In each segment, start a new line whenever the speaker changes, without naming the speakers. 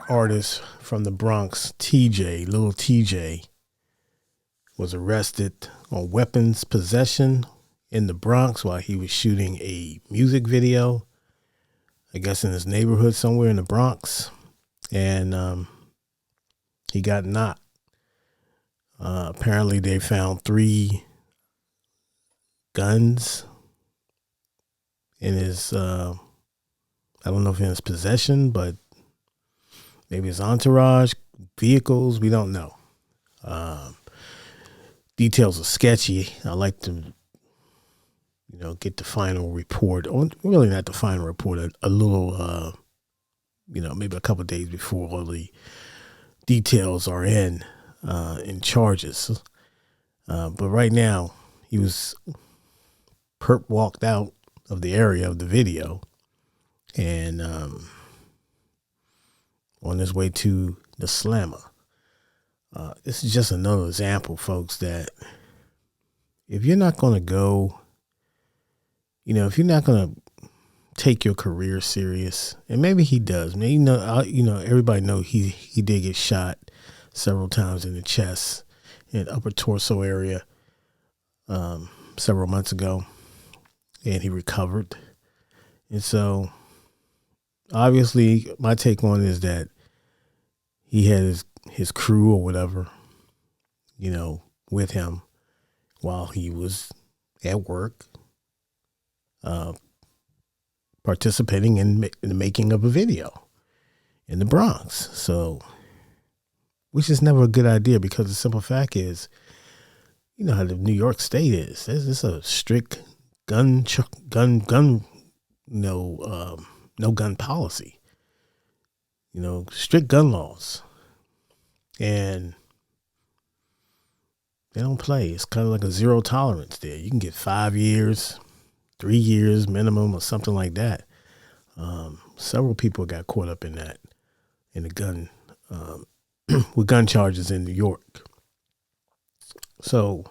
artist from the Bronx, Tjay, little Tjay, was arrested on weapons possession in the Bronx while he was shooting a music video, I guess in his neighborhood somewhere in the Bronx. And he got knocked. Apparently they found 3 guns in his, I don't know if in his possession, but maybe his entourage, vehicles, we don't know. Details are sketchy. I like to, get the final report, or really not the final report, a little, maybe a couple of days before all the details are in charges. But right now, he was walked out of the area of the video and on his way to the slammer. This is just another example, folks, that if you're not going to go, if you're not going to take your career serious, and maybe he does, everybody know he did get shot several times in the chest and upper torso area several months ago, and he recovered. And so obviously my take on it is that he had his crew or whatever, with him while he was at work, participating in the making of a video in the Bronx. So, which is never a good idea, because the simple fact is, how the New York State is. It's a strict no gun policy. Strict gun laws, and they don't play. It's kind of like a zero tolerance there. You can get 5 years, 3 years minimum, or something like that. Several people got caught up in the gun, with gun charges in New York. So,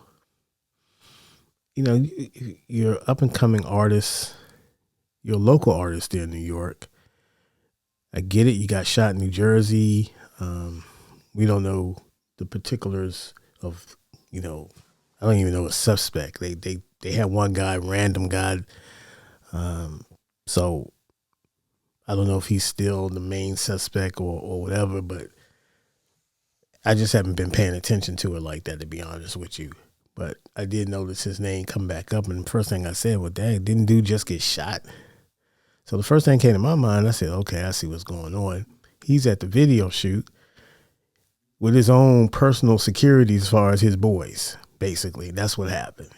you're up and coming artists, you're a local artist there in New York. I get it. You got shot in New Jersey. We don't know the particulars of, I don't even know a suspect. They had one guy, random guy. So I don't know if he's still the main suspect or whatever, but I just haven't been paying attention to it like that, to be honest with you. But I did notice his name come back up, and the first thing I said, well, dang, didn't dude just get shot? So the first thing came to my mind, I said, okay, I see what's going on. He's at the video shoot with his own personal security as far as his boys. Basically, that's what happened.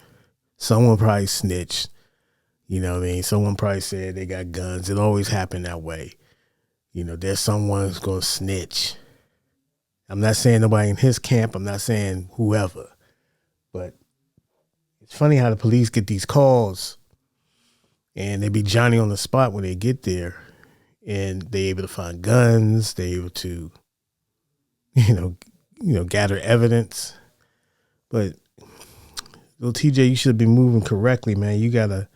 Someone probably snitched. You know what I mean? Someone probably said they got guns. It always happened that way. There's someone who's going to snitch. I'm not saying nobody in his camp. I'm not saying whoever. But it's funny how the police get these calls and they be Johnny on the spot when they get there, and they able to find guns. They able to, gather evidence. But little TJ, you should be moving correctly, man. You gotta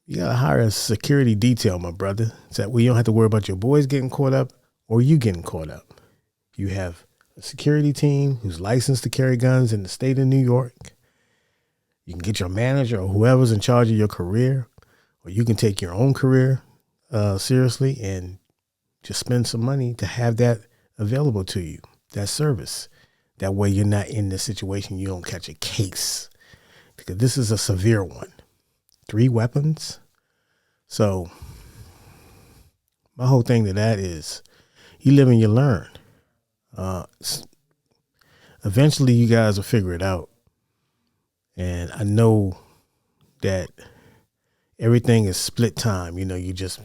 hire a security detail, my brother. So that way you don't have to worry about your boys getting caught up or you getting caught up. You have a security team who's licensed to carry guns in the state of New York. You can get your manager or whoever's in charge of your career, or you can take your own career seriously and just spend some money to have that available to you, that service. That way you're not in this situation. You don't catch a case, because this is a severe one. 3 weapons. So my whole thing to that is, you live and you learn. Eventually you guys will figure it out. And I know that everything is split time. You just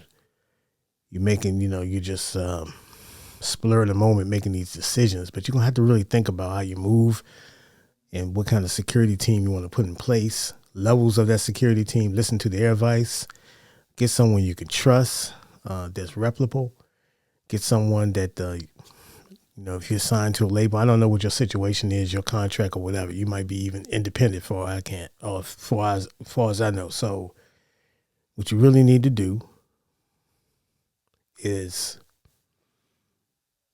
spur of the moment making these decisions, but you're going to have to really think about how you move and what kind of security team you want to put in place, levels of that security team, listen to their advice, get someone you can trust, that's reputable, get someone that, if you're signed to a label, I don't know what your situation is, your contract or whatever. You might be even independent for as far as I know. So what you really need to do is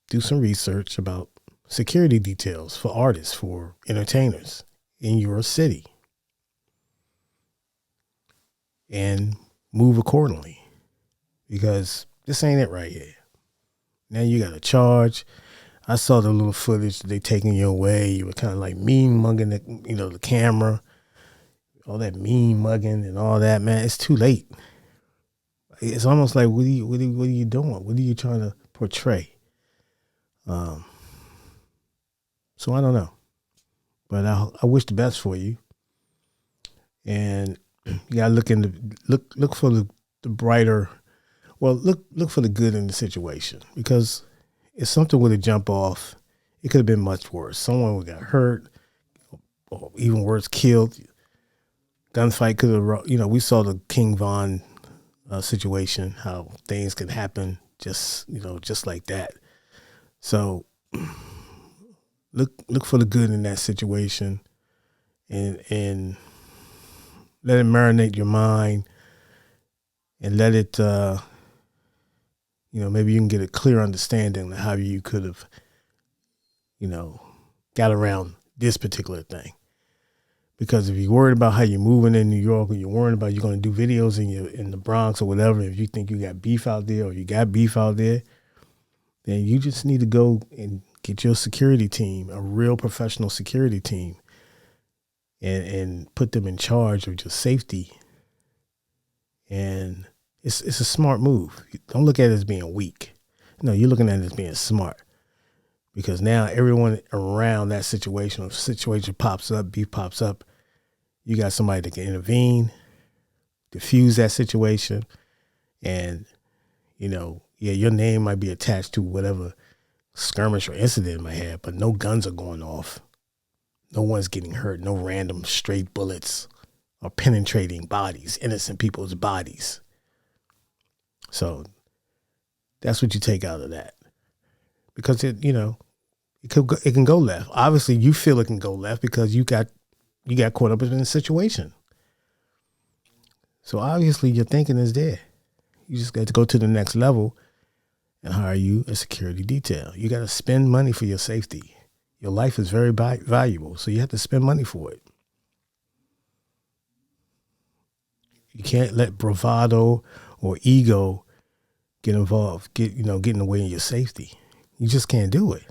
do some research about security details for artists, for entertainers in your city, and move accordingly, because this ain't it right here. Now you got to charge. I saw the little footage they taking you away. You were kind of like mean mugging the camera, all that mean mugging and all that, man. It's too late. It's almost like, what are you doing? What are you trying to portray? So I don't know, but I wish the best for you. And you gotta look for the brighter. Well, look for the good in the situation, because if something were to jump off, it could have been much worse. Someone would got hurt, or even worse, killed. Gunfight could have. We saw the King Von situation, how things could happen just like that. So look for the good in that situation, and let it marinate your mind, and let it maybe you can get a clear understanding of how you could have got around this particular thing. Because if you're worried about how you're moving in New York, or you're worried about you're going to do videos in the Bronx or whatever, if you think you got beef out there, or you got beef out there, then you just need to go and get your security team, a real professional security team, and put them in charge of your safety. And it's a smart move. Don't look at it as being weak. No, you're looking at it as being smart. Because now everyone around that situation, if a situation pops up, beef pops up, you got somebody that can intervene, diffuse that situation, and, your name might be attached to whatever skirmish or incident it might have, but no guns are going off. No one's getting hurt. No random straight bullets are penetrating bodies, innocent people's bodies. So that's what you take out of that. Because it can go left. Obviously, you feel it can go left because you got caught up in a situation. So obviously, your thinking is there. You just got to go to the next level and hire you a security detail. You got to spend money for your safety. Your life is very valuable, so you have to spend money for it. You can't let bravado or ego get involved, get in the way of your safety. You just can't do it.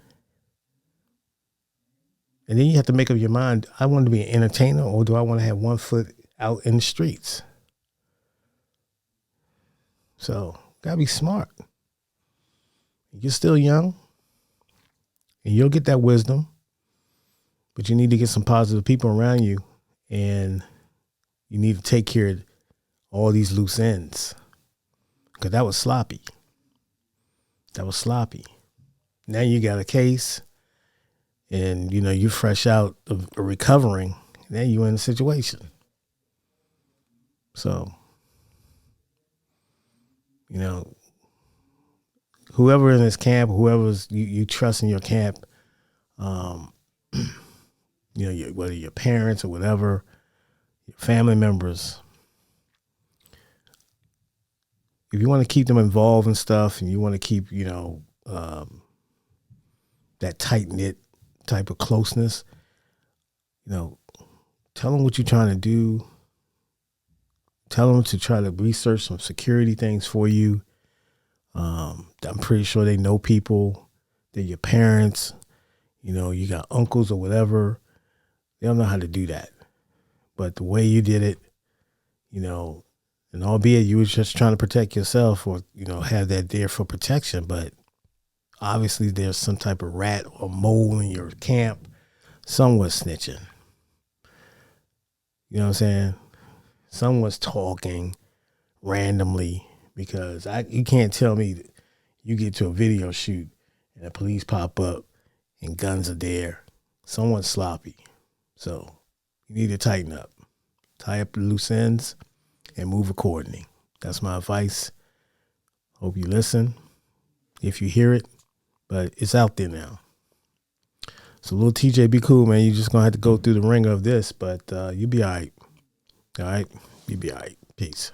And then you have to make up your mind, I want to be an entertainer, or do I want to have one foot out in the streets? So, gotta be smart. You're still young, and you'll get that wisdom, but you need to get some positive people around you, and you need to take care of all these loose ends, because that was sloppy. Now you got a case, and you're fresh out of recovering. Now you're in a situation. So, whoever in this camp, whoever's you trust in your camp, whether your parents or whatever, your family members, if you want to keep them involved in stuff, and you want to keep, that tight-knit type of closeness, tell them what you're trying to do. Tell them to try to research some security things for you. I'm pretty sure they know people. They're your parents. You got uncles or whatever. They don't know how to do that. But the way you did it, and albeit you were just trying to protect yourself, or, have that there for protection, but obviously there's some type of rat or mole in your camp. Someone's snitching. You know what I'm saying? Someone's talking randomly, because you can't tell me that you get to a video shoot and the police pop up and guns are there. Someone's sloppy. So you need to tighten up. Tie up the loose ends and move accordingly. That's my advice. Hope you listen if you hear it, but it's out there now. So little TJ, be cool, man. You're just going to have to go through the ringer of this, but you'll be all right. All right? You'll be all right. Peace.